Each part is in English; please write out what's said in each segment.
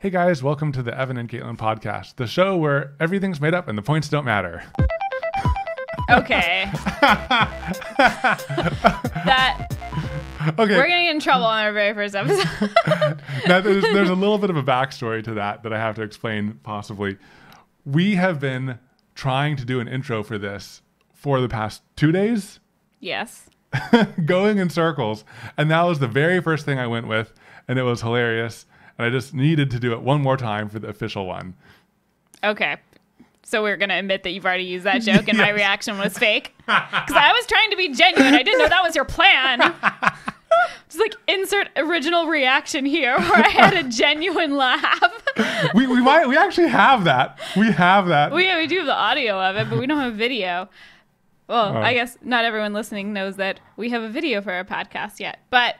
Hey guys, welcome to the Evan and Katelyn podcast, the show where everything's made up and the points don't matter. Okay. Okay. We're gonna get in trouble on our very first episode. Now, there's a little bit of a backstory to that I have to explain possibly. We have been trying to do an intro for this for the past 2 days. Yes. Going in circles. And that was the very first thing I went with, and it was hilarious. And I just needed to do it one more time for the official one. Okay. So we're going to admit that you've already used that joke and my reaction was fake. Because I was trying to be genuine. I didn't know that was your plan. Just like insert original reaction here where I had a genuine laugh. We actually have that. We have that. We do have the audio of it, but we don't have video. Well, I guess not everyone listening knows that we have a video for our podcast yet. But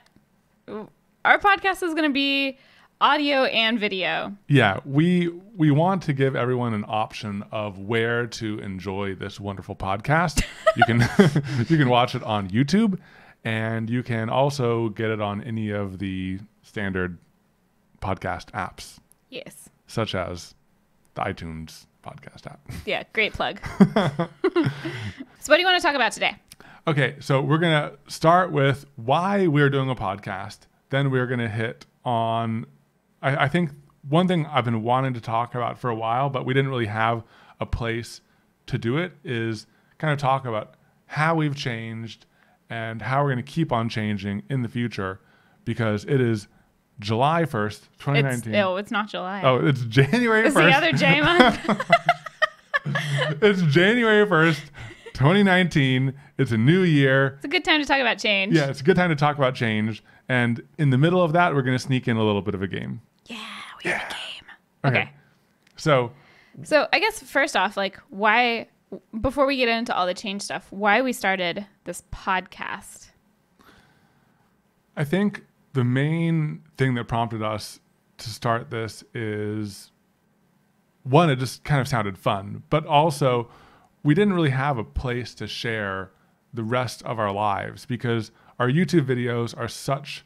our podcast is going to be audio and video. Yeah, we want to give everyone an option of where to enjoy this wonderful podcast. You can watch it on YouTube, and you can also get it on any of the standard podcast apps. Yes. Such as the iTunes podcast app. Yeah, great plug. So what do you want to talk about today? Okay, so we're going to start with why we're doing a podcast. Then we're going to hit on I think one thing I've been wanting to talk about for a while, but we didn't really have a place to do it, is kind of talk about how we've changed and how we're going to keep on changing in the future, because it is July 1st, 2019. It's not July. Oh, it's January 1st. It's the other J month. It's January 1st, 2019. It's a new year. It's a good time to talk about change. Yeah, it's a good time to talk about change. And in the middle of that, we're going to sneak in a little bit of a game. Yeah, we have a game. Okay. So I guess first off, like, why, before we get into all the change stuff, why we started this podcast? I think the main thing that prompted us to start this is, one, it just kind of sounded fun, but also we didn't really have a place to share the rest of our lives, because our YouTube videos are such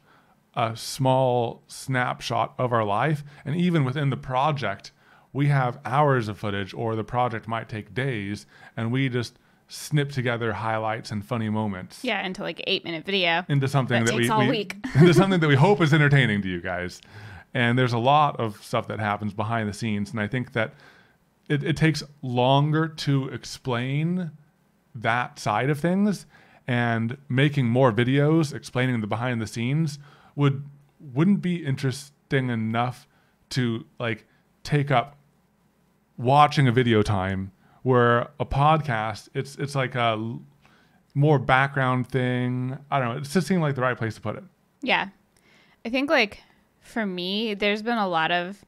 a small snapshot of our life. And even within the project, we have hours of footage, or the project might take days, and we just snip together highlights and funny moments. Yeah, into like an 8-minute video. Into something that takes all week. Into something that we hope is entertaining to you guys. And there's a lot of stuff that happens behind the scenes. And I think that it takes longer to explain that side of things, and making more videos explaining the behind the scenes wouldn't be interesting enough to like take up watching a video time, where a podcast it's like a more background thing. I don't know, it just seemed like the right place to put it. Yeah. I think like for me, there's been a lot of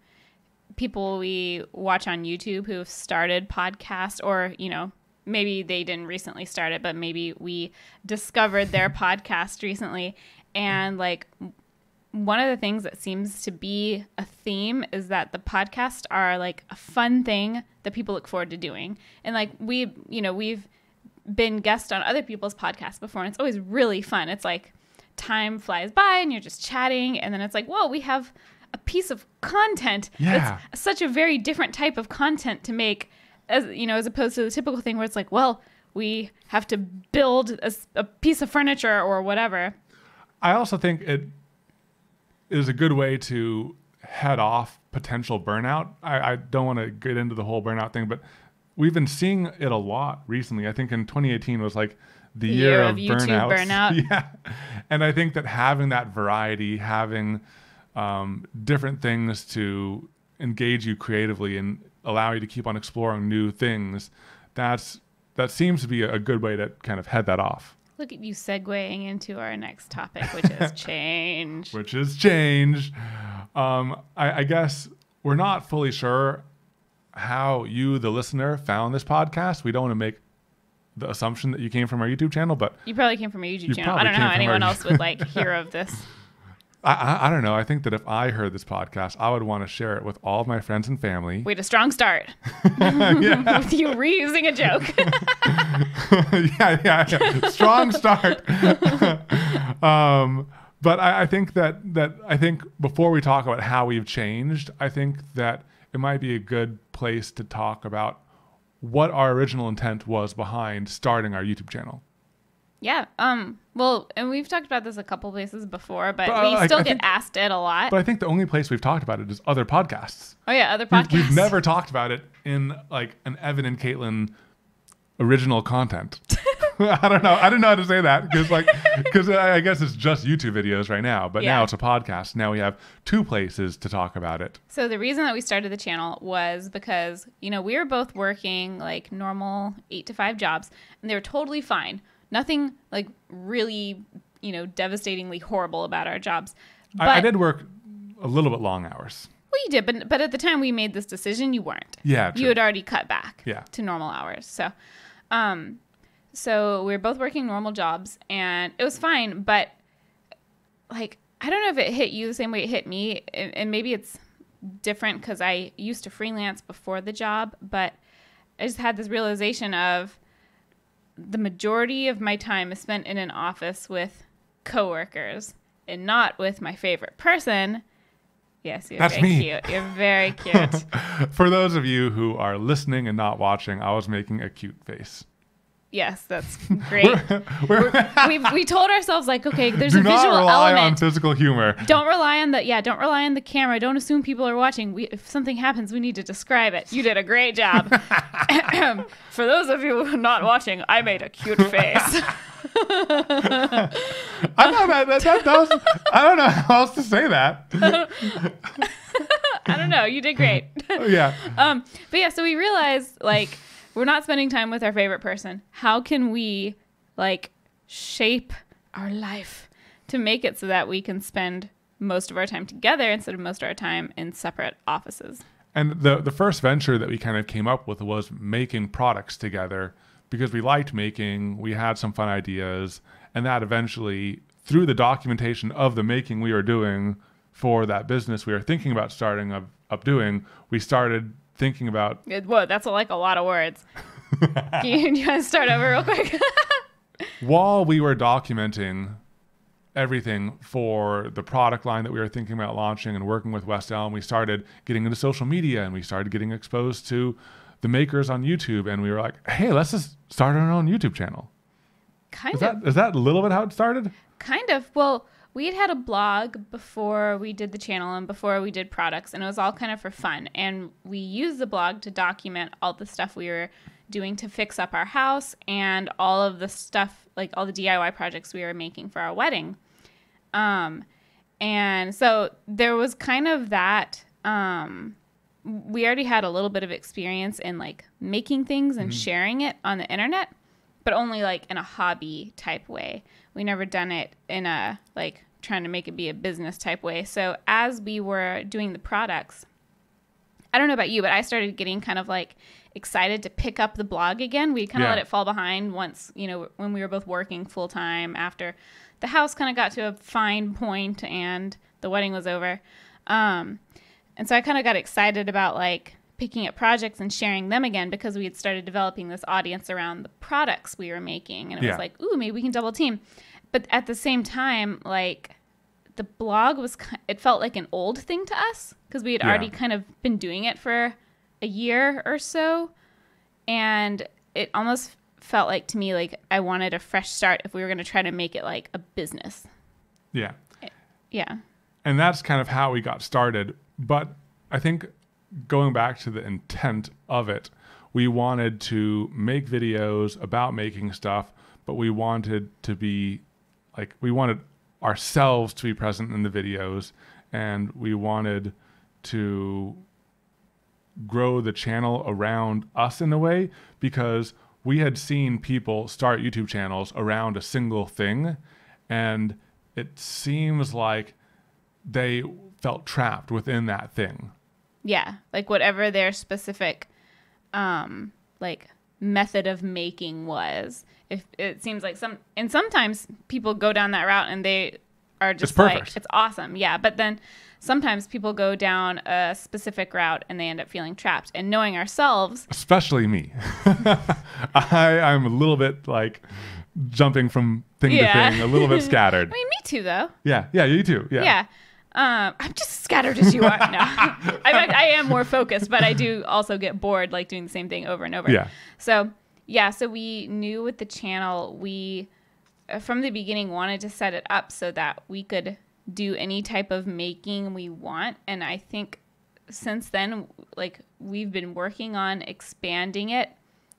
people we watch on YouTube who have started podcasts, or, you know, maybe they didn't recently start it, but maybe we discovered their podcast recently. And like one of the things that seems to be a theme is that the podcasts are like a fun thing that people look forward to doing. And like we've been guests on other people's podcasts before, and it's always really fun. It's like time flies by and you're just chatting, and then it's like, whoa, we have a piece of content. Yeah. It's such a very different type of content to make, as you know, as opposed to the typical thing where it's like, well, we have to build a piece of furniture or whatever. I also think it is a good way to head off potential burnout. I don't want to get into the whole burnout thing, but we've been seeing it a lot recently. I think in 2018 was like the year of YouTube burnout. Yeah. And I think that having that variety, having different things to engage you creatively and allow you to keep on exploring new things, that seems to be a good way to kind of head that off. Look at you segueing into our next topic, which is change. Which is change. I guess we're not fully sure how you, the listener, found this podcast. We don't want to make the assumption that you came from our YouTube channel, but you probably came from our YouTube channel. I don't know how anyone else would like hear of this. I don't know. I think that if I heard this podcast, I would want to share it with all of my friends and family. We had a strong start. With you reusing a joke. yeah. Strong start. But I think that I think before we talk about how we've changed, I think that it might be a good place to talk about what our original intent was behind starting our YouTube channel. Yeah. Well, and we've talked about this a couple places before, but But, we still get asked it a lot. But I think the only place we've talked about it is other podcasts. Oh yeah, other podcasts. We've never talked about it in like an Evan and Katelyn original content. I don't know. I didn't know how to say that because I guess it's just YouTube videos right now, but now it's a podcast. Now we have two places to talk about it. So the reason that we started the channel was because, we were both working like normal 8 to 5 jobs, and they were totally fine. Nothing like really, devastatingly horrible about our jobs. But I did work a little bit long hours. Well, you did, but at the time we made this decision, you weren't. Yeah, true. You had already cut back Yeah. to normal hours. So we were both working normal jobs, and it was fine. But like, I don't know if it hit you the same way it hit me, and maybe it's different because I used to freelance before the job. But I just had this realization of the majority of my time is spent in an office with coworkers and not with my favorite person. Yes, you're That's very me. cute. You're very cute. For those of you who are listening and not watching, I was making a cute face. Yes, that's great. We told ourselves like, okay, there's a Do not visual rely on element. physical humor. Don't rely on the camera. Don't assume people are watching. If something happens, we need to describe it. You did a great job. For those of you who are not watching, I made a cute face. I know that was, I don't know how else to say that. I don't know. You did great. Yeah. But yeah, so we realized like we're not spending time with our favorite person. How can we like shape our life to make it so that we can spend most of our time together instead of most of our time in separate offices? And the first venture that we kind of came up with was making products together because we liked making, we had some fun ideas, and that eventually, through the documentation of the making we were doing for that business we were thinking about starting up doing, we started thinking about... Whoa, that's like a lot of words. Can you guys start over real quick? While we were documenting everything for the product line that we were thinking about launching and working with West Elm, we started getting into social media and we started getting exposed to the makers on YouTube, and we were like, hey, let's just start our own YouTube channel. Is that a little bit how it started? Kind of. Well, we had a blog before we did the channel and before we did products, and it was all kind of for fun. And we used the blog to document all the stuff we were doing to fix up our house and all of the stuff, like all the DIY projects we were making for our wedding. And so there was kind of that, we already had a little bit of experience in like making things and sharing it on the internet, but only like in a hobby type way. We never done it in a like trying to make it be a business type way. So as we were doing the products, I don't know about you, but I started getting kind of like excited to pick up the blog again. We kind of let it fall behind once, when we were both working full time after the house kind of got to a fine point and the wedding was over. And so I kind of got excited about like picking up projects and sharing them again because we had started developing this audience around the products we were making. And it was like, ooh, maybe we can double team. But at the same time, like the blog it felt like an old thing to us because we had already kind of been doing it for a year or so. And it almost felt like to me, like I wanted a fresh start if we were going to try to make it like a business. Yeah. Yeah. And that's kind of how we got started. But I think going back to the intent of it, we wanted to make videos about making stuff, but we wanted to be like, we wanted ourselves to be present in the videos, and we wanted to grow the channel around us in a way because we had seen people start YouTube channels around a single thing, and it seems like they felt trapped within that thing. Yeah, like whatever their specific like method of making was. If it seems like sometimes people go down that route and they are just perfect. like, it's awesome. Yeah. But then sometimes people go down a specific route and they end up feeling trapped. And knowing ourselves, especially me, I'm a little bit like jumping from thing to thing, a little bit scattered. I mean, me too, though. Yeah, you too. Yeah. I'm just as scattered as you are. No, I am more focused, but I do also get bored, like doing the same thing over and over. Yeah. So we knew with the channel, we from the beginning wanted to set it up so that we could do any type of making we want. And I think since then, like, we've been working on expanding it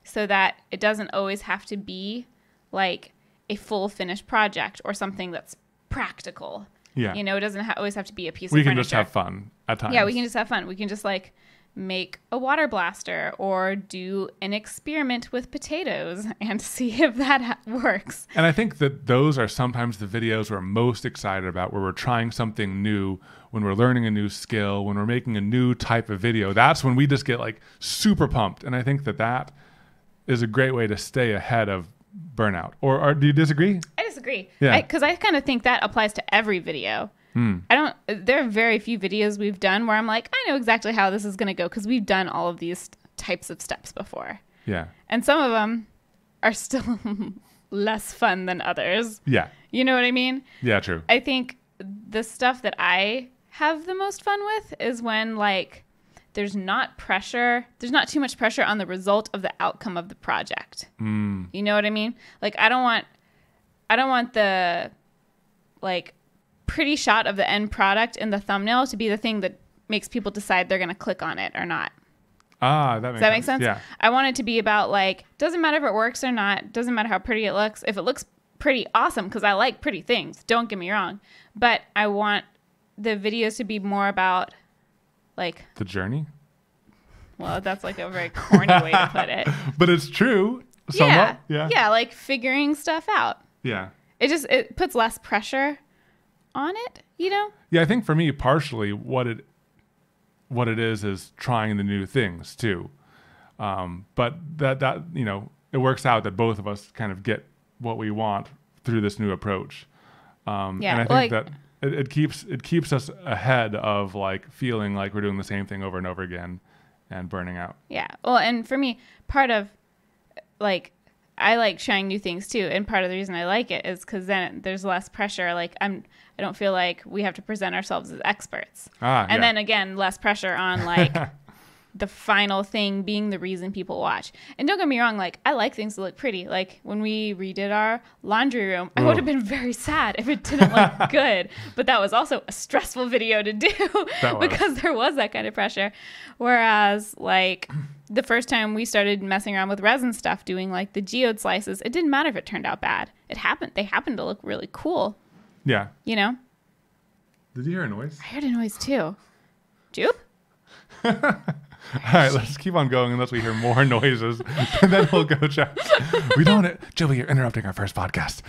so that it doesn't always have to be like a full finished project or something that's practical. Yeah. You know, it doesn't always have to be a piece of We furniture. can just have fun at times. Yeah, we can just have fun. We can just like make a water blaster or do an experiment with potatoes and see if that works. And I think that those are sometimes the videos we're most excited about, where we're trying something new, when we're learning a new skill, when we're making a new type of video. That's when we just get like super pumped. And I think that is a great way to stay ahead of burnout. Or do you disagree? I disagree. Yeah. Because I kind of think that applies to every video. There are very few videos we've done where I'm like, I know exactly how this is going to go because we've done all of these types of steps before. Yeah. And some of them are still less fun than others. Yeah. You know what I mean? Yeah, true. I think the stuff that I have the most fun with is when like there's not too much pressure on the result of the outcome of the project. You know what I mean? Like I don't want the like pretty shot of the end product in the thumbnail to be the thing that makes people decide they're going to click on it or not. Does Does that make sense? Yeah. I want it to be about like, doesn't matter if it works or not, doesn't matter how pretty it looks. If it looks pretty, awesome, because I like pretty things, don't get me wrong. But I want the videos to be more about like the journey. Well, that's like a very corny way to put it. But it's true. Somewhat. Yeah, like figuring stuff out. Yeah. It puts less pressure on it, you know? Yeah, I think for me, partially what it is trying the new things too. But that you know, it works out that both of us kind of get what we want through this new approach. And I think that it keeps us ahead of like feeling like we're doing the same thing over and over again and burning out. Yeah. Well, and for me, part of like I like trying new things too, and part of the reason I like it is because then there's less pressure. Like I don't feel like we have to present ourselves as experts, and then again, less pressure on like the final thing being the reason people watch. And don't get me wrong, like I like things that look pretty. Like when we redid our laundry room, I would have been very sad if it didn't look good. But that was also a stressful video to do because there was that kind of pressure. Whereas like the first time we started messing around with resin stuff, doing like the geode slices, it didn't matter if it turned out bad. They happened to look really cool. Yeah. You know? Did you hear a noise? I heard a noise too. Jupe? All right, let's keep on going unless we hear more noises, and then we'll go check. We don't, Julie, you're interrupting our first podcast.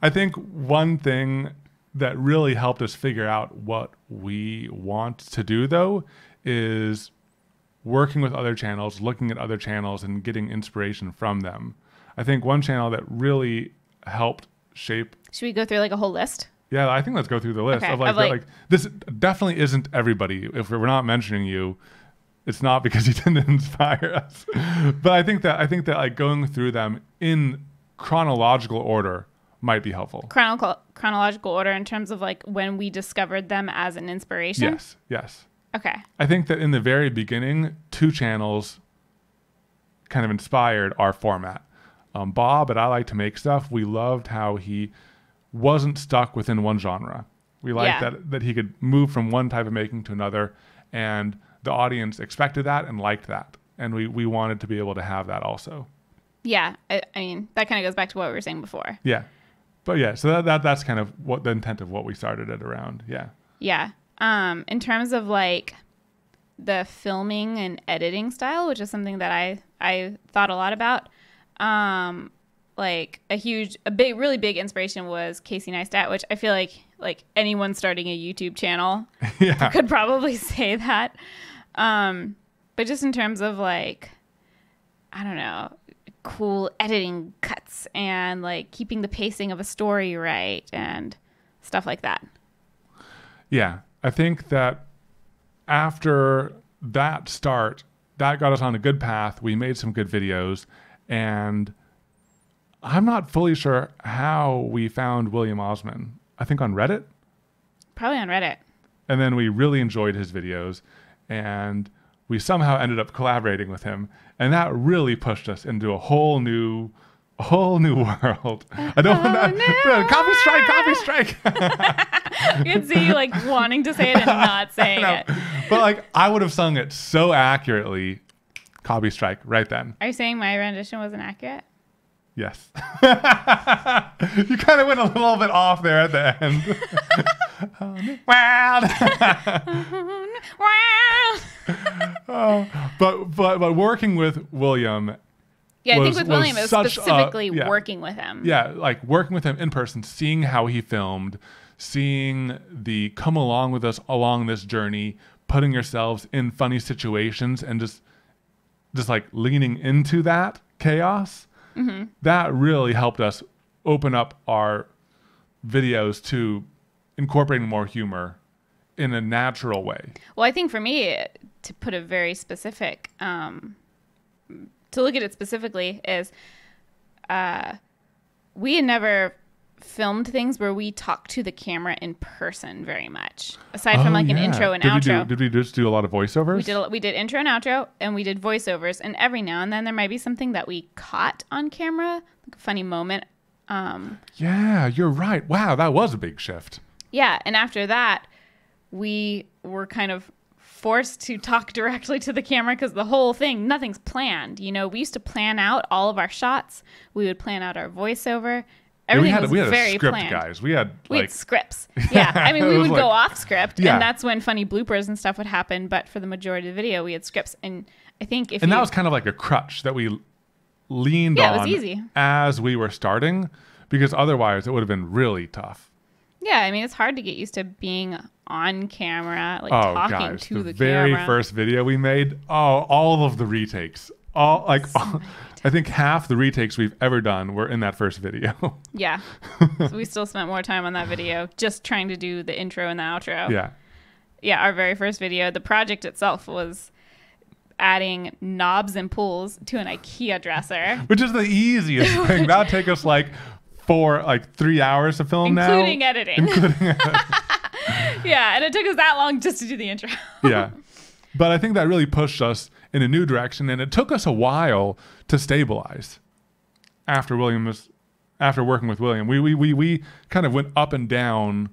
I think one thing that really helped us figure out what we want to do, though, is working with other channels, looking at other channels, and getting inspiration from them. I think one channel that really helped shape. Should we go through like a whole list? Yeah, I think let's go through the list okay. of like this definitely isn't everybody. If we're not mentioning you, it's not because you didn't inspire us. But I think that like going through them in chronological order might be helpful. Chronological order in terms of like when we discovered them as an inspiration? Yes. Okay. I think that in the very beginning, two channels kind of inspired our format. Bob at I Like to Make Stuff, we loved how he wasn't stuck within one genre. We liked that he could move from one type of making to another, and the audience expected that and liked that. And we wanted to be able to have that also. Yeah. I mean, that kind of goes back to what we were saying before. Yeah. But yeah, so that's kind of what the intent of what we started it around. Yeah. Yeah. In terms of like the filming and editing style, which is something that I thought a lot about, like really big inspiration was Casey Neistat, which I feel like anyone starting a YouTube channel could probably say that. But just in terms of like, I don't know, cool editing cuts and like keeping the pacing of a story right and stuff like that. Yeah, I think that after that start, that got us on a good path. We made some good videos, and I'm not fully sure how we found William Osmond. I think on Reddit. Probably on Reddit. And then we really enjoyed his videos, and we somehow ended up collaborating with him, and that really pushed us into a whole new world. I don't want to copy strike. You can see you like wanting to say it and not saying it. But like I would have sung it so accurately. Copy strike right then. Are you saying my rendition wasn't accurate? Yes. You kind of went a little bit off there at the end. But working with William. Yeah, I think with William it was specifically working with him. Yeah, like working with him in person, seeing how he filmed, seeing the come along with us along this journey, putting yourselves in funny situations and just like leaning into that chaos. Mm-hmm. That really helped us open up our videos to incorporating more humor in a natural way. Well, I think for me, to put a very specific, to look at it specifically, is we had never filmed things where we talk to the camera in person very much, aside from like an intro and outro. Did we just do a lot of voiceovers? We did intro and outro, and we did voiceovers, and every now and then there might be something that we caught on camera, like a funny moment. Yeah, you're right. Wow, that was a big shift. Yeah, and after that, we were kind of forced to talk directly to the camera because the whole thing, nothing's planned. You know, we used to plan out all of our shots. We would plan out our voiceover. Everything was very script, planned. Guys. We had scripts. Yeah, I mean, we would go off script, yeah. And that's when funny bloopers and stuff would happen. But for the majority of the video, we had scripts, and I think that was kind of like a crutch that we leaned on. It was easy as we were starting, because otherwise it would have been really tough. Yeah, I mean, it's hard to get used to being on camera, like talking to the very camera. First video we made, all of the retakes, I think half the retakes we've ever done were in that first video. Yeah. So we still spent more time on that video just trying to do the intro and the outro. Yeah. Yeah, our very first video, the project itself was adding knobs and pulls to an IKEA dresser. Which is the easiest thing. That'll take us 3 hours to film including editing. Yeah, and it took us that long just to do the intro. Yeah. But I think that really pushed us in a new direction, and it took us a while to stabilize. After working with William, we kind of went up and down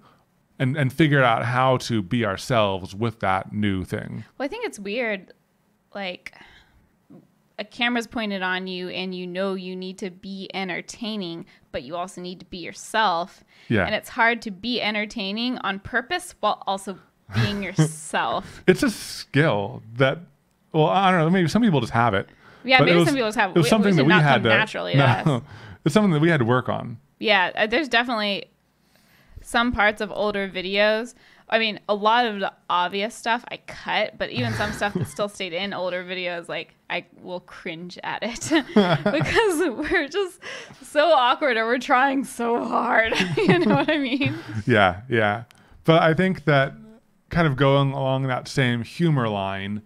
and figured out how to be ourselves with that new thing. Well, I think it's weird, like a camera's pointed on you and you know you need to be entertaining, but you also need to be yourself. Yeah. And it's hard to be entertaining on purpose while also being yourself. It's a skill that, well, I don't know, maybe some people just have it. Yeah, maybe some people just have it. It was something that we had to naturally. It's something that we had to work on. Yeah, there's definitely some parts of older videos. I mean, a lot of the obvious stuff I cut, but even some stuff that still stayed in older videos, like I will cringe at it because we're just so awkward or we're trying so hard. You know what I mean? Yeah, yeah. But I think that kind of going along that same humor line,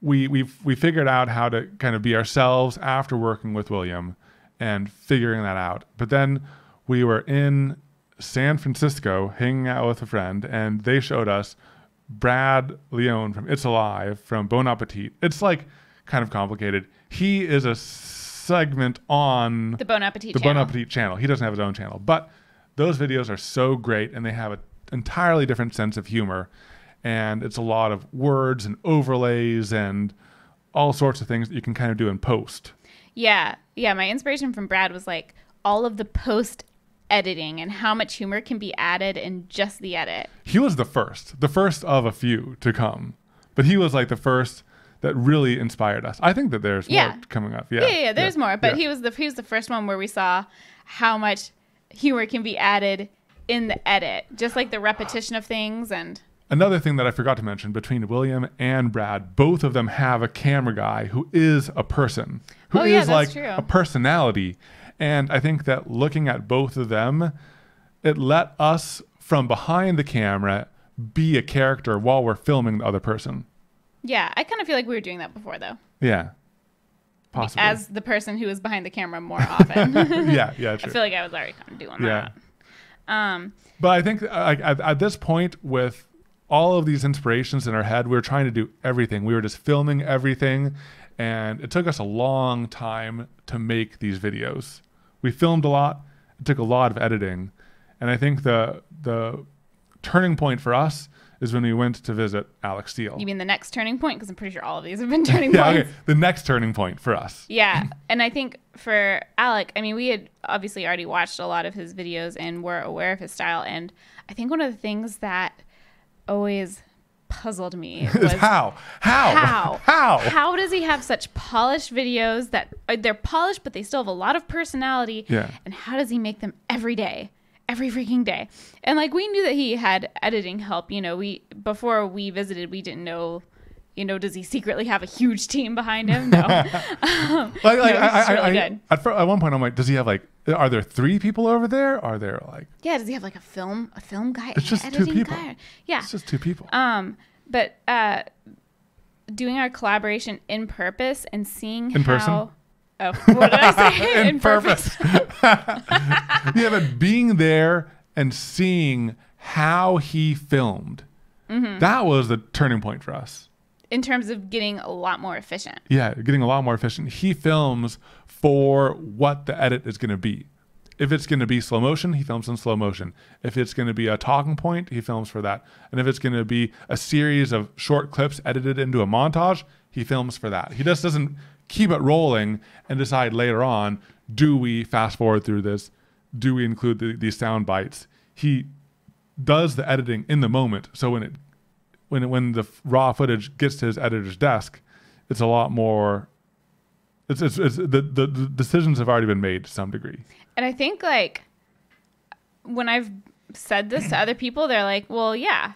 we figured out how to kind of be ourselves after working with William and figuring that out. But then we were in San Francisco hanging out with a friend, and they showed us Brad Lyons from It's Alive from Bon Appetit. It's like kind of complicated. He is a segment on the Bon Appetit channel. He doesn't have his own channel, but those videos are so great, and they have an entirely different sense of humor, and it's a lot of words and overlays and all sorts of things that you can kind of do in post. Yeah. My inspiration from Brad was like all of the post editing and how much humor can be added in just the edit. He was the first of a few to come, but he was like the first that really inspired us. I think that there's more coming up. Yeah, there's more, but he was the first one where we saw how much humor can be added in the edit, just like the repetition of things and another thing that I forgot to mention, between William and Brad, both of them have a camera guy who is a person, who is like true. a personality. And I think that looking at both of them, it let us from behind the camera be a character while we're filming the other person. Yeah, I kind of feel like we were doing that before, though. Yeah. Possibly. As the person who was behind the camera more often. Yeah, true. I feel like I was already kind of doing that. But I think at this point, with all of these inspirations in our head, we were trying to do everything. We were just filming everything, and it took us a long time to make these videos. We filmed a lot. It took a lot of editing. And I think the turning point for us is when we went to visit Alex Steele. You mean the next turning point? Because I'm pretty sure all of these have been turning points. Okay. The next turning point for us. Yeah. And I think for Alec, I mean, we had obviously already watched a lot of his videos and were aware of his style. And I think one of the things that always puzzled me was how does he have such polished videos that they're polished, but they still have a lot of personality? Yeah. And how does he make them every day? Every freaking day. And like, we knew that he had editing help. You know, before we visited, we didn't know, you know, does he secretly have a huge team behind him? No. At one point I'm like, does he have like, are there 3 people over there? Are there like, does he have like a film guy? It's just 2 people. Guy? Yeah. It's just 2 people. But doing our collaboration in purpose and seeing in person? Oh, what did I say? in purpose. Yeah, but being there and seeing how he filmed, that was the turning point for us. In terms of getting a lot more efficient. Yeah, getting a lot more efficient. He films for what the edit is going to be. If it's going to be slow motion, he films in slow motion. If it's going to be a talking point, he films for that. And if it's going to be a series of short clips edited into a montage, he films for that. He just doesn't keep it rolling and decide later on, do we fast forward through this? Do we include these sound bites? He does the editing in the moment. So when the raw footage gets to his editor's desk, it's a lot more. The decisions have already been made to some degree. And I think like when I've said this to other people, they're like, well, yeah.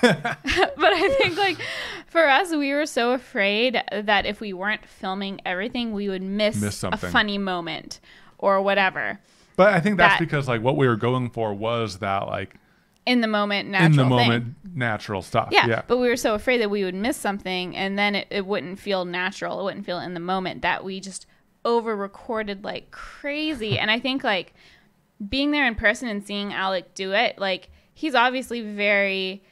But I think like for us, we were so afraid that if we weren't filming everything, we would miss a funny moment or whatever. But I think that's because like what we were going for was that like in the moment natural stuff. Yeah. But we were so afraid that we would miss something and then it wouldn't feel natural. It wouldn't feel in the moment, that we just over recorded like crazy. And I think like being there in person and seeing Alec do it, like he's obviously very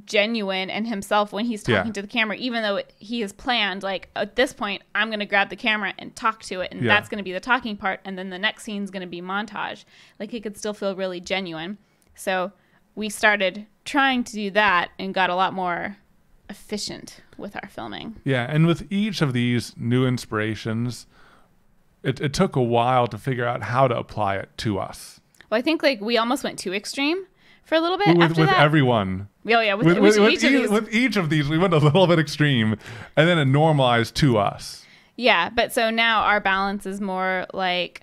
genuine and himself when he's talking to the camera, even though he has planned like at this point I'm going to grab the camera and talk to it, and that's going to be the talking part, and then the next scene's going to be montage. Like it could still feel really genuine. So we started trying to do that and got a lot more efficient with our filming. Yeah, and with each of these new inspirations, it took a while to figure out how to apply it to us. Well, I think like we almost went too extreme for a little bit with everyone. Oh yeah, with each of these we went a little bit extreme, and then it normalized to us. Yeah, but so now our balance is more like,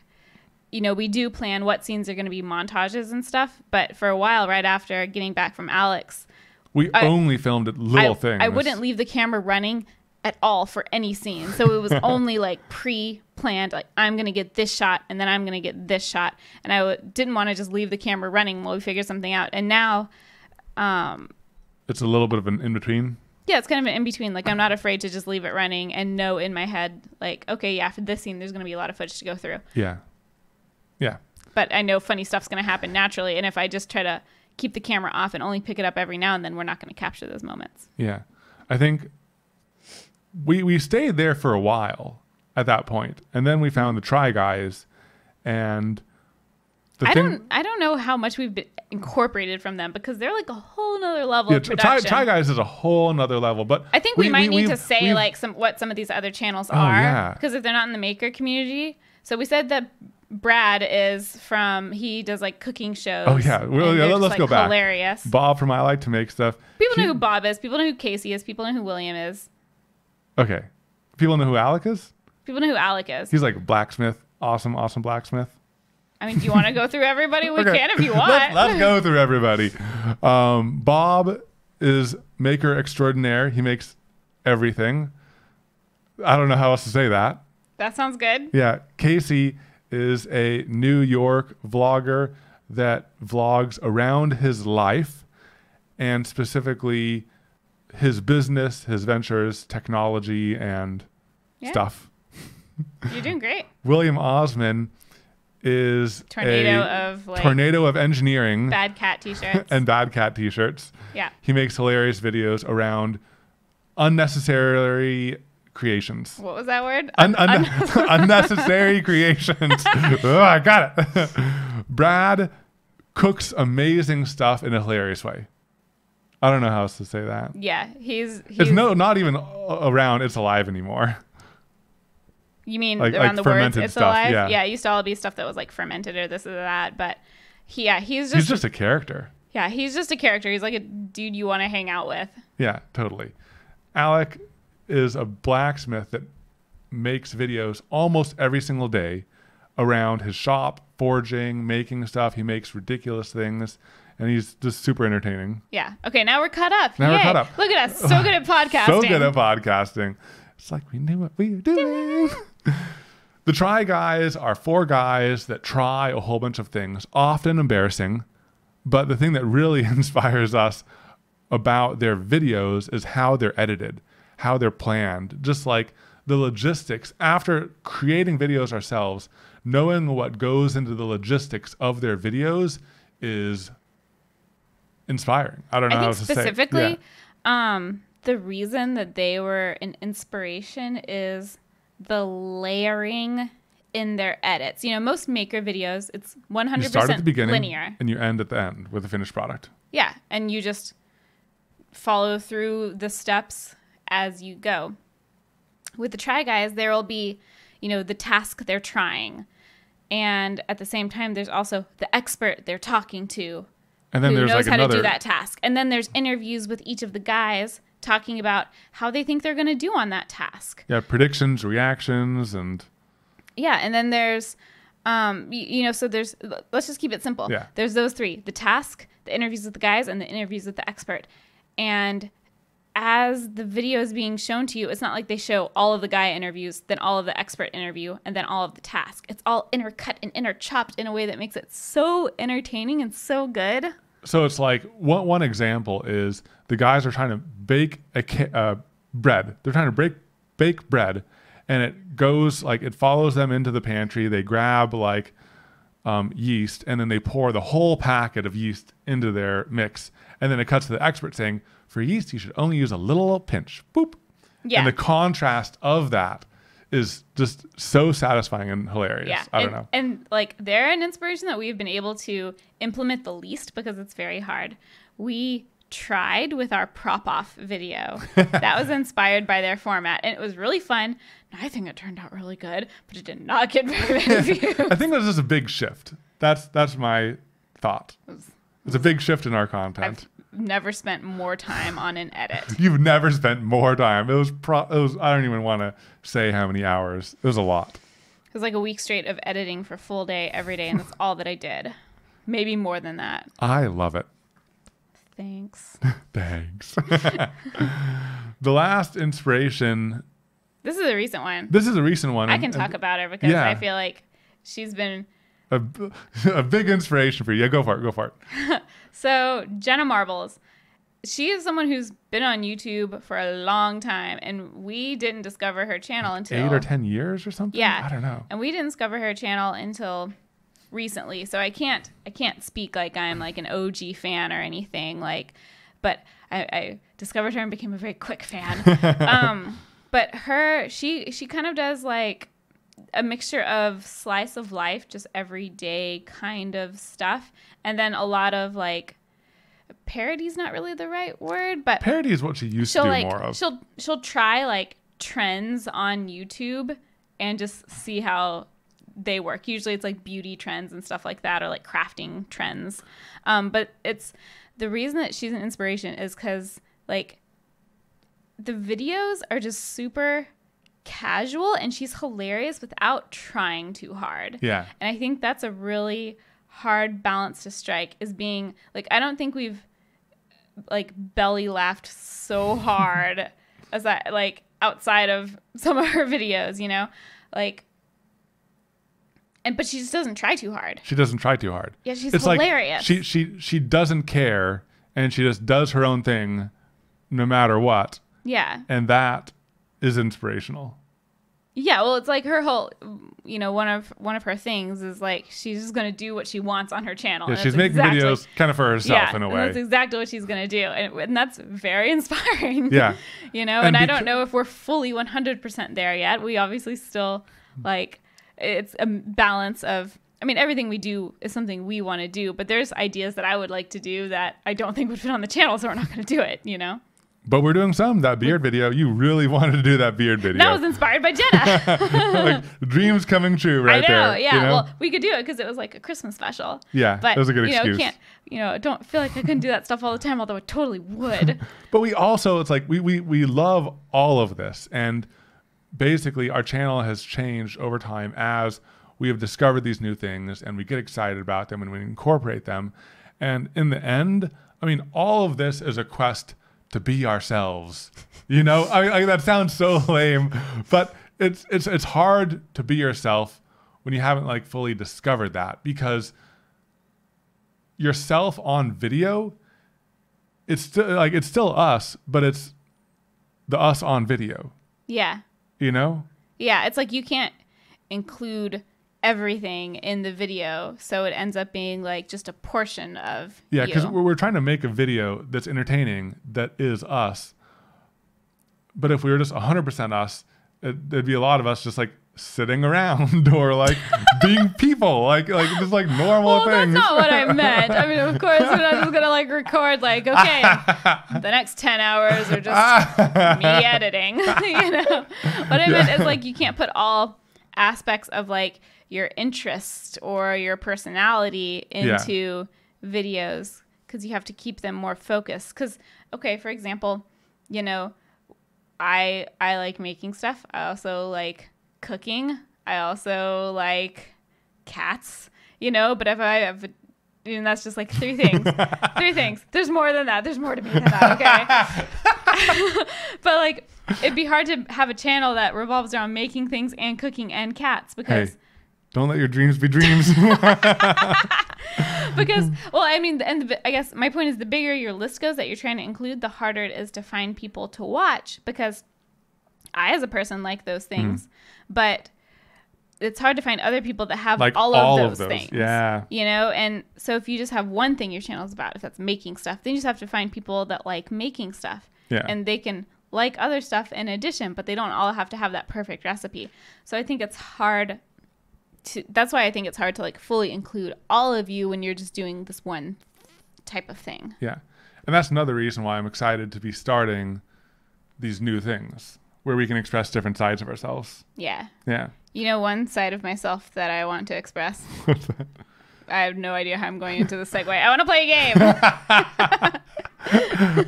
you know, we do plan what scenes are going to be montages and stuff, but for a while right after getting back from Alex, we only filmed little things. I wouldn't leave the camera running at all for any scene. So it was only like pre-planned, like I'm going to get this shot and then I'm going to get this shot. And I didn't want to just leave the camera running while we figure something out. And now it's a little bit of an in-between. Yeah, it's kind of an in-between. Like I'm not afraid to just leave it running and know in my head, like, okay, yeah, for this scene, there's going to be a lot of footage to go through. Yeah. Yeah. But I know funny stuff's going to happen naturally. And if I just try to keep the camera off and only pick it up every now and then, we're not going to capture those moments. Yeah. I think we stayed there for a while at that point, and then we found the Try Guys, and I don't know how much we've been incorporated from them, because they're like a whole nother level of production. Try Guys is a whole nother level, but I think we might need to say like what some of these other channels are, because if they're not in the maker community. So we said that Brad he does like cooking shows. Oh yeah, let's go back. Hilarious. Bob from I Like to Make Stuff. People know who Bob is. People know who Casey is. People know who William is. Okay. People know who Alec is? People know who Alec is. He's like a blacksmith. Awesome blacksmith. I mean, do you want to go through everybody? We can if you want. Let's go through everybody. Bob is maker extraordinaire. He makes everything. I don't know how else to say that. That sounds good. Yeah. Casey is a New York vlogger that vlogs around his life and specifically his business, his ventures, technology, and stuff. You're doing great. William Osmond is tornado of engineering. Bad cat t-shirts. And bad cat t-shirts. Yeah. He makes hilarious videos around unnecessary creations. What was that word? Unnecessary creations. Oh, I got it. Brad cooks amazing stuff in a hilarious way. I don't know how else to say that. Yeah, he's not even around It's Alive anymore. You mean around the words It's stuff, Alive? Yeah. Yeah, it used to all be stuff that was like fermented or this or that. But he's just a character. Yeah, he's just a character. He's like a dude you want to hang out with. Yeah, totally. Alec is a blacksmith that makes videos almost every single day around his shop, forging, making stuff. He makes ridiculous things. And he's just super entertaining. Yeah. Okay, now we're caught up. Now we're caught up. Look at us. So good at podcasting. So good at podcasting. It's like we knew what we were doing. The Try Guys are 4 guys that try a whole bunch of things, often embarrassing. But the thing that really inspires us about their videos is how they're edited, how they're planned, just like the logistics. After creating videos ourselves, knowing what goes into the logistics of their videos is inspiring. I don't know how to say. Specifically, the reason that they were an inspiration is the layering in their edits. You know, most maker videos, it's 100% you start at the beginning linear. And you end at the end with a finished product. Yeah, and you just follow through the steps as you go. With the Try Guys, there will be, the task they're trying. And at the same time, there's also the expert they're talking to. And then who there's knows like how to do that task. And then there's interviews with each of the guys talking about how they think they're going to do on that task. Yeah, predictions, reactions, and... Yeah, and then there's, so there's, let's just keep it simple. Yeah. There's those 3, the task, the interviews with the guys, and the interviews with the expert. And as the video is being shown to you, it's not like they show all of the guy interviews, then all of the expert interview, and then all of the task. It's all intercut and interchopped in a way that makes it so entertaining and so good. So it's like, one example is the guys are trying to bake bread. They're trying to bake bread, and it goes, like, it follows them into the pantry. They grab, like, yeast, and then they pour the whole packet of yeast into their mix. And then it cuts to the expert saying, for yeast, you should only use a little pinch. Boop. Yeah. And the contrast of that is just so satisfying and hilarious. Yeah. I don't know. And like, they're an inspiration that we've been able to implement the least because it's very hard. We tried with our prop off video. That was inspired by their format. And it was really fun. I think it turned out really good, but it did not get very many views. I think this is a big shift. That's my thought. It's a big shift in our content. I've never spent more time on an edit. You've never spent more time. It was I don't even want to say how many hours. It was a lot. It was like a week straight of editing for full day every day, and that's all that I did. Maybe more than that. I love it. Thanks. Thanks. The last inspiration. This is a recent one. I can talk about her because I feel like she's been a big inspiration for you. Yeah, go for it. So Jenna Marbles, she is someone who's been on YouTube for a long time, and we didn't discover her channel until 8 or 10 years or something. Yeah, I don't know. And we didn't discover her channel until recently, so I can't speak like I'm like an OG fan or anything but I discovered her and became a very quick fan. But she kind of does like a mixture of slice of life, just everyday kind of stuff, and then a lot of like parody's not really the right word, but parody is what she used to do more of. She'll try like trends on YouTube and just see how they work. Usually it's like beauty trends and stuff like that, or like crafting trends. But it's the reason that she's an inspiration is because like the videos are just super casual and she's hilarious without trying too hard. Yeah. And I think that's a really hard balance to strike, is being like, I don't think we've like belly laughed so hard as I like outside of some of her videos, you know, like, but she just doesn't try too hard. She doesn't try too hard. Yeah, she's it's hilarious. Like she doesn't care, and she just does her own thing no matter what. Yeah. And that is inspirational. Yeah, well, it's like her whole, you know, one of her things is like she's just gonna do what she wants on her channel. Yeah, she's making videos kind of for herself in a way. That's exactly what she's gonna do, and that's very inspiring. Yeah, you know, and I don't know if we're fully 100% there yet. We obviously still like it's a balance of. I mean, everything we do is something we want to do, but there's ideas that I would like to do that I don't think would fit on the channel, so we're not going to do it. You know. But we're doing that beard video. You really wanted to do that beard video. That was inspired by Jenna. Like dreams coming true right there. I know, yeah. You know? Well, we could do it because it was like a Christmas special. Yeah, but, it was a good excuse. Don't feel like I couldn't do that stuff all the time, although I totally would. But we also, it's like we love all of this. And basically our channel has changed over time as we have discovered these new things and we get excited about them and we incorporate them. And in the end, I mean, all of this is a quest to be ourselves, you know. I that sounds so lame, but it's hard to be yourself when you haven't like fully discovered that, because yourself on video, it's still us, but it's the us on video. Yeah. You know. Yeah, it's like you can't include everything in the video, so it ends up being like just a portion of because we're trying to make a video that's entertaining, that is us. But if we were just 100% us, there'd be a lot of us just like sitting around or like being people, like just like normal things. That's not what I meant. I mean, of course, we're not just gonna like record like, okay, the next 10 hours are just me editing, you know. What I meant is like you can't put all aspects of like your interest or your personality into videos, because you have to keep them more focused. Because, okay, for example, you know, I like making stuff. I also like cooking. I also like cats, you know, but if I have, and that's just like three things. Three things. There's more than that. There's more to me than that, okay? But like, it'd be hard to have a channel that revolves around making things and cooking and cats, because... Hey, don't let your dreams be dreams. Because, well, I mean, I guess my point is the bigger your list goes that you're trying to include, the harder it is to find people to watch, because I, as a person, like those things, but it's hard to find other people that have like all of those things. Yeah. You know, and so if you just have one thing your channel is about, if that's making stuff, then you just have to find people that like making stuff. Yeah. And they can like other stuff in addition, but they don't all have to have that perfect recipe. So I think it's hard that's why I think it's hard to like fully include all of you when you're just doing this one type of thing. Yeah. And that's another reason why I'm excited to be starting these new things where we can express different sides of ourselves. Yeah. Yeah. You know, one side of myself that I want to express. What's that? I have no idea how I'm going into the segue. I want to play a game.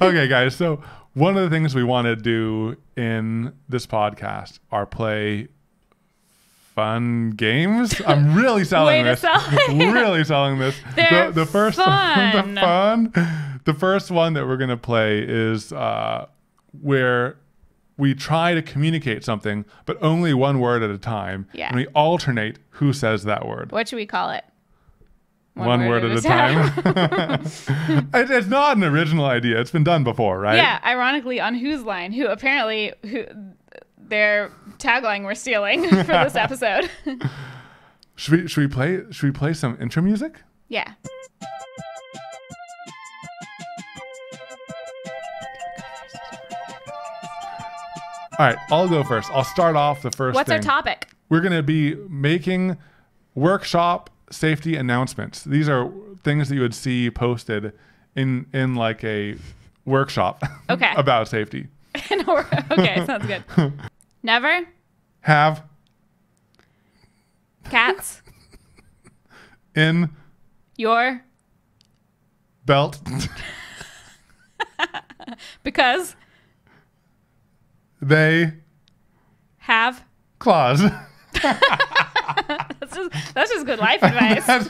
Okay, guys. So one of the things we want to do in this podcast are play fun games. I'm really selling this. Really selling this. The first fun. The first one that we're gonna play is where we try to communicate something, but only one word at a time. Yeah. And we alternate who says that word. What should we call it? One word at a time. It's not an original idea. It's been done before, right? Yeah. Ironically, on Who's Line, who their tagline we're stealing for this episode. Should we play some intro music? Yeah. All right, I'll go first. I'll start off the first What's thing. our topic? We're going to be making workshop safety announcements. These are things that you would see posted in like a workshop about safety. Okay, sounds good. Never have cats in your belt because they have claws. That's just good life advice. That's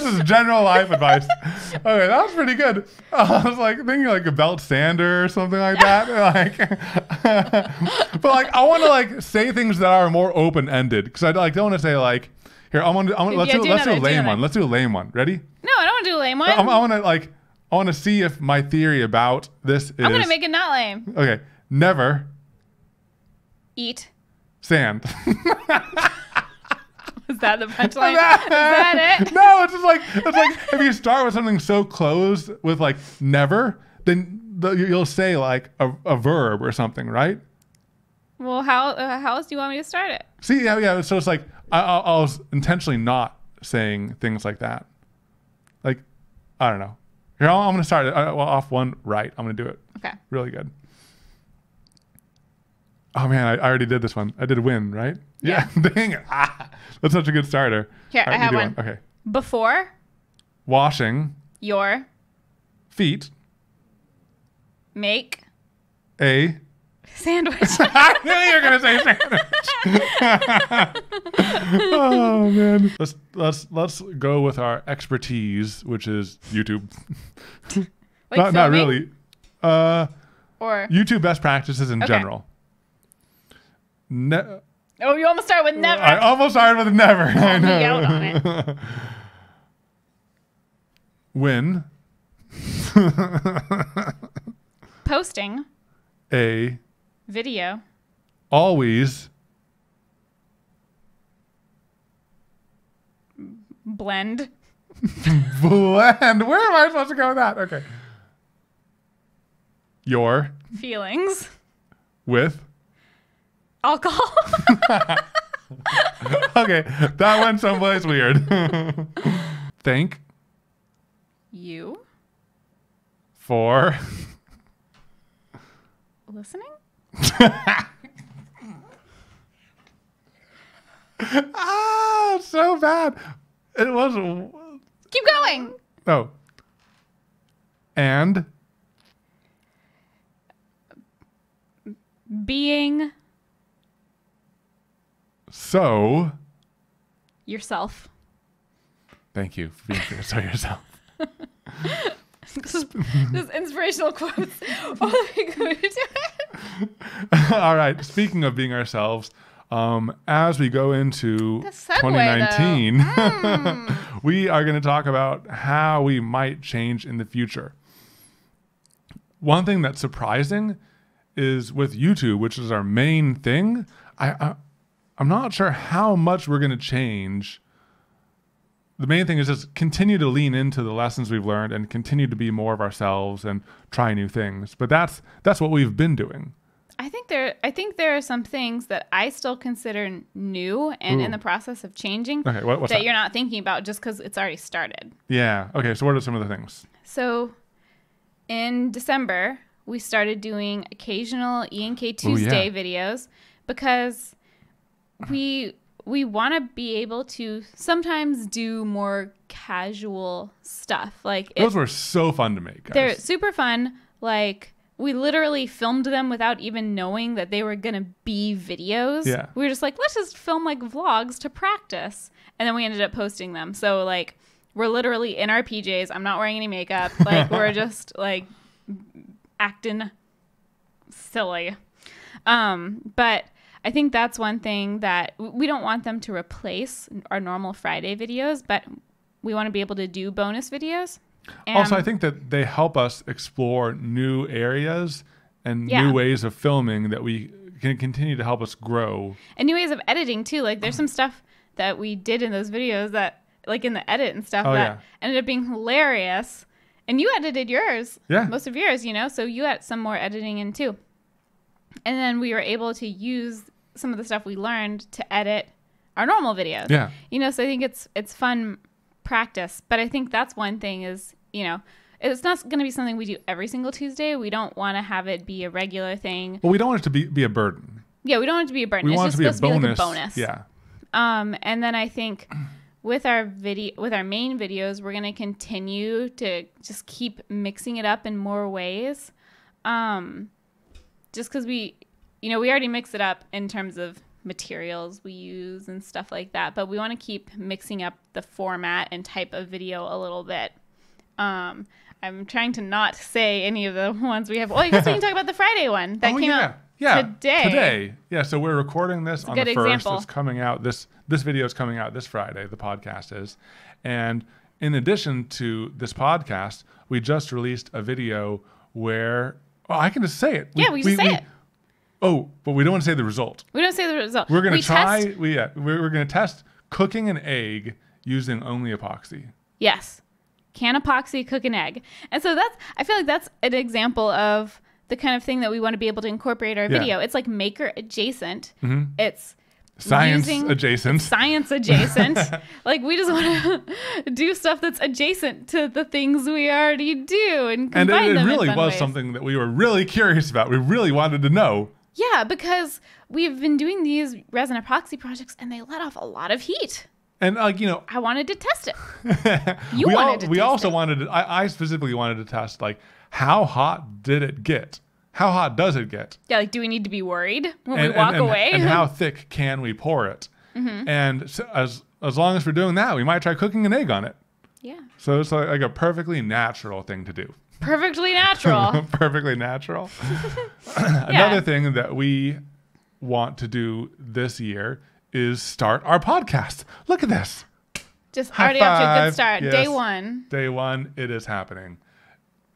just general life advice. Okay, that was pretty good. I was like thinking like a belt sander or something like that. But like I want to like say things that are more open ended because I like don't want to say like here let's do a lame one. Let's do a lame one. Ready? No, I don't want to do a lame one. I want to see if my theory about this is. I'm gonna make it not lame. Okay, never eat sand. Is that the punchline? Is that it? No, it's like if you start with something so closed with like never, then you'll say like a verb or something, right? Well, how else do you want me to start it? See, yeah. So it's like I was intentionally not saying things like that. Like I don't know. Here, I'm gonna start it off one right. I'm gonna do it. Okay. Really good. Oh man, I already did this one. I did win, right? Yeah. Dang it. That's such a good starter. Here, I have one. Okay. Before washing your feet make a sandwich. I knew you were gonna say sandwich. Oh man. Let's go with our expertise, which is YouTube. Like not really. Or YouTube best practices in general. Oh, you almost started with never. I almost started with never. I know. Yelled on it. When posting a video always blend. Where am I supposed to go with that? Okay. Your feelings with alcohol. Okay, that went someplace weird. Thank you for listening. So bad. It was. Keep going. Oh. And being so yourself. Thank you for being so yourself. Just inspirational quotes. All right. Speaking of being ourselves, as we go into segue, 2019, we are going to talk about how we might change in the future. One thing that's surprising is with YouTube, which is our main thing. I'm not sure how much we're going to change. The main thing is just continue to lean into the lessons we've learned and continue to be more of ourselves and try new things. But that's what we've been doing. I think there are some things that I still consider new and in the process of changing. Okay, what's that? You're not thinking about just because it's already started. Yeah. Okay. So what are some of the things? So in December, we started doing occasional E&K Tuesday videos because we want to be able to sometimes do more casual stuff. Like those were so fun to make, guys. They're super fun. Like we literally filmed them without even knowing that they were going to be videos. Yeah. We were just like, let's just film like vlogs to practice. And then we ended up posting them. So like we're literally in our PJs. I'm not wearing any makeup. Like we're just like acting silly. But I think that's one thing that we don't want them to replace our normal Friday videos, but we want to be able to do bonus videos. And also, I think that they help us explore new areas and new ways of filming that we can continue to help us grow. And new ways of editing too. Like there's some stuff that we did in those videos that like in the edit and stuff ended up being hilarious. And you edited yours. Yeah. Most of yours, so you had some more editing in too. And then we were able to use some of the stuff we learned to edit our normal videos. Yeah. So I think it's fun practice. But I think that's one thing is, it's not going to be something we do every single Tuesday. We don't want to have it be a regular thing. Well, we don't want it to be a burden. Yeah, we don't want it to be a burden. We want it to be a bonus. Like a bonus. Yeah. And then I think with our main videos, we're going to continue to just keep mixing it up in more ways. Just because we already mix it up in terms of materials we use and stuff like that. But we want to keep mixing up the format and type of video a little bit. I'm trying to not say any of the ones we have. Well, I guess we can talk about the Friday one that came out today. Yeah, so we're recording this on the 1st. Example. It's coming out. This video is coming out this Friday. The podcast is. And in addition to this podcast, we just released a video where, I can just say it. We can say it. Oh, but we don't want to say the result. We don't say the result. We're going to we're going to test cooking an egg using only epoxy. Yes. Can epoxy cook an egg? And so I feel like that's an example of the kind of thing that we want to be able to incorporate our video. It's like maker adjacent. Mm-hmm. It's science adjacent. Science adjacent. Like we just want to do stuff that's adjacent to the things we already do and combine them. And it really in fun was ways. something that we were really curious about. We really wanted to know. Yeah, because we've been doing these resin epoxy projects and they let off a lot of heat. And I wanted to test it. I specifically wanted to test how hot did it get? How hot does it get? Yeah, do we need to be worried when we walk away? And how thick can we pour it? Mm-hmm. And so as long as we're doing that, we might try cooking an egg on it. Yeah. So it's like a perfectly natural thing to do. Perfectly natural. Perfectly natural. Another thing that we want to do this year is start our podcast. Look at this. Just already off to a good start. Yes. Day one. Day one, it is happening.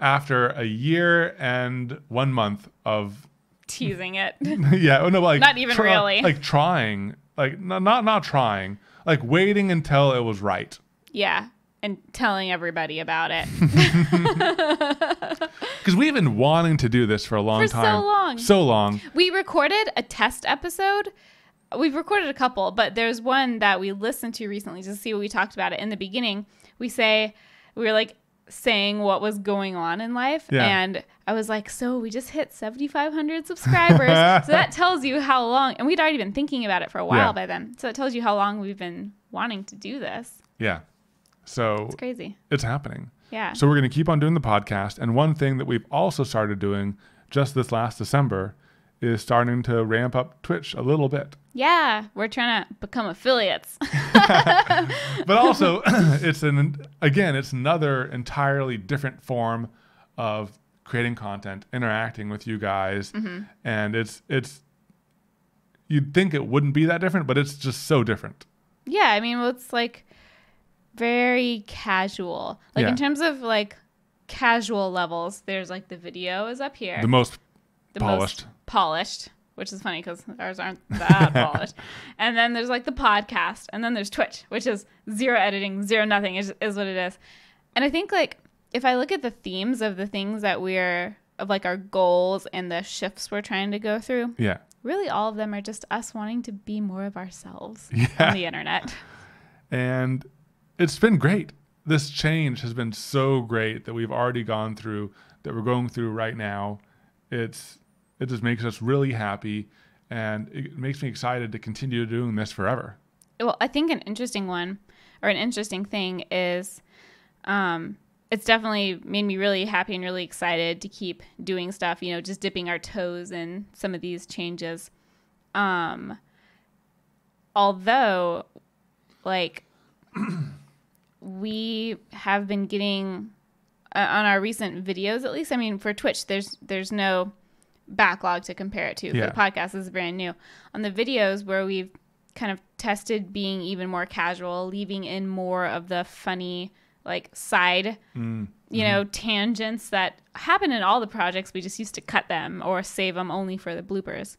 After a year and 1 month of teasing it. Not even really. Trying, not trying, waiting until it was right. Yeah, and telling everybody about it. Because we've been wanting to do this for a long time. So long. We recorded a test episode. We've recorded a couple, but there's one that we listened to recently to see what we talked about it. In the beginning, we were saying what was going on in life. Yeah. And I was like, so we just hit 7,500 subscribers. So that tells you how long, and we'd already been thinking about it for a while by then. So it tells you how long we've been wanting to do this. Yeah. So it's crazy. It's happening. Yeah. So we're going to keep on doing the podcast. And one thing that we've also started doing just this last December is starting to ramp up Twitch a little bit. Yeah, we're trying to become affiliates. But also, it's another entirely different form of creating content, interacting with you guys, and it's you'd think it wouldn't be that different, but it's just so different. Yeah, I mean, it's very casual. In terms of casual levels, there's the video is up here. The most polished, which is funny because ours aren't that polished. And then there's the podcast, and then there's Twitch, which is zero editing, zero nothing is what it is. And I think if I look at the themes of the things that our goals and the shifts we're trying to go through, really all of them are just us wanting to be more of ourselves on the internet. And it's been great. This change has been so great that we've already gone through, that we're going through right now. It just makes us really happy, and it makes me excited to continue doing this forever. Well, I think an interesting thing is it's definitely made me really happy and really excited to keep doing stuff, just dipping our toes in some of these changes. Although, we have been getting, on our recent videos at least, I mean, for Twitch, there's no backlog to compare it to. The podcast is brand new. On the videos where we've kind of tested being even more casual, leaving in more of the funny side tangents that happen in all the projects. We just used to cut them or save them only for the bloopers.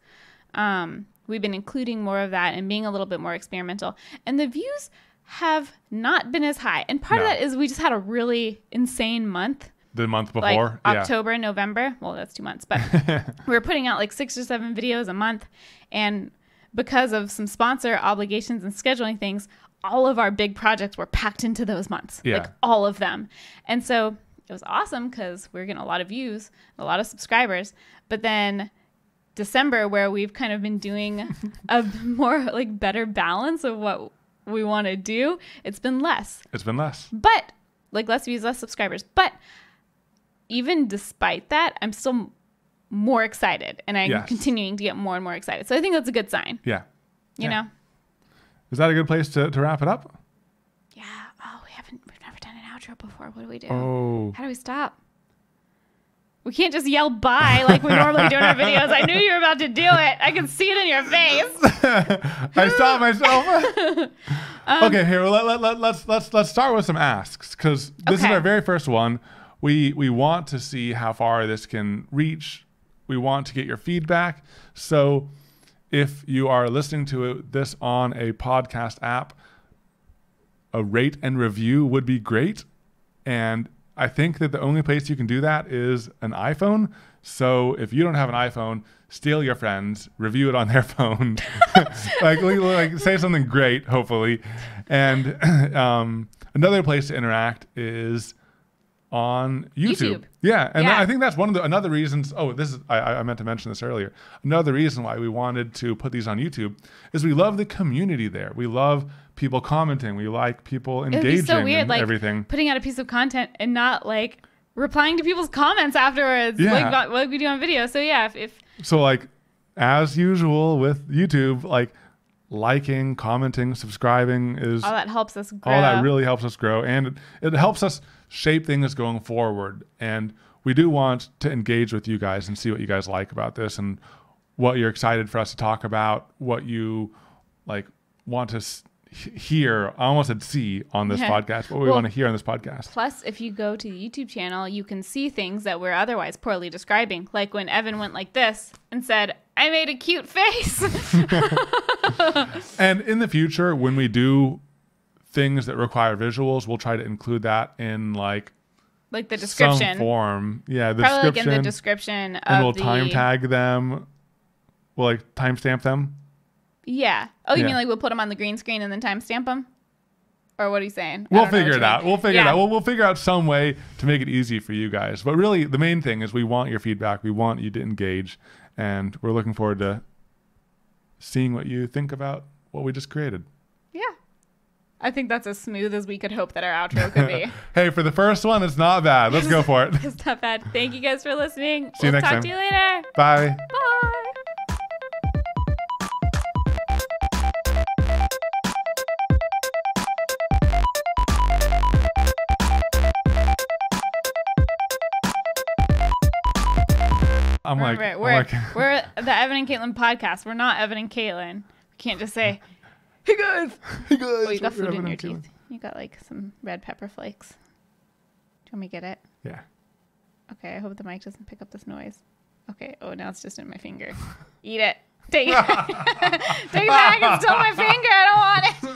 We've been including more of that and being a little bit more experimental, and the views have not been as high, and part of that is we just had a really insane month. The month before? October, November. Well, that's 2 months. But we were putting out 6 or 7 videos a month. And because of some sponsor obligations and scheduling things, all of our big projects were packed into those months. All of them. And so it was awesome because we were getting a lot of views, a lot of subscribers. But then December, where we've kind of been doing a more better balance of what we want to do, it's been less. But less views, less subscribers. But even despite that, I'm still more excited, and I'm continuing to get more and more excited. So I think that's a good sign. Yeah. you know. Is that a good place to wrap it up? Yeah. Oh, we've never done an outro before. What do we do? Oh. How do we stop? We can't just yell bye like we normally do in our videos. I knew you were about to do it. I can see it in your face. I stopped myself. Okay, here, let's start with some asks, because this is our very first one. We want to see how far this can reach. We want to get your feedback. So if you are listening to this on a podcast app, a rate and review would be great. And I think that the only place you can do that is an iPhone. So if you don't have an iPhone, steal your friends, review it on their phone, like say something great, hopefully. And another place to interact is on YouTube. Yeah, and I think that's another reasons. Oh, this is I meant to mention this earlier. Another reason why we wanted to put these on YouTube is we love the community there. We love people commenting. We like people engaging. It would be so weird, like everything. Putting out a piece of content and not like replying to people's comments afterwards, like we do on video. So yeah, so like as usual with YouTube, like liking, commenting, subscribing is all that helps us grow. All that really helps us grow, and it helps us shape things going forward. And we do want to engage with you guys and see what you guys like about this and what you're excited for us to talk about, what you like want to hear. I almost said see on this podcast, what we want to hear on this podcast. Plus, if you go to the YouTube channel, you can see things that we're otherwise poorly describing. Like when Evan went like this and said, I made a cute face. And in the future, when we do things that require visuals, we'll try to include that in like the description. Some form. Yeah, the probably description. Like in the description of and we'll time tag them. We'll like timestamp them. Yeah. Oh, you mean like we'll put them on the green screen and then timestamp them? Or what are you saying? We'll figure it out. We'll figure it out. We'll figure out some way to make it easy for you guys. But really, the main thing is we want your feedback. We want you to engage. And we're looking forward to seeing what you think about what we just created. Yeah. I think that's as smooth as we could hope that our outro could be. Hey, for the first one, it's not bad. Let's go for it. It's not bad. Thank you guys for listening. See you next time. Talk to you later. Bye. Bye. We're the Evan and Katelyn podcast. We're not Evan and Katelyn. We can't just say, hey guys. Hey guys. Oh, you got food in your teeth. You got like some red pepper flakes. Do you want me to get it? Yeah. Okay, I hope the mic doesn't pick up this noise. Okay. Oh, now it's just in my finger. Eat it. Take it. Take it back. It's still my finger. I don't want it.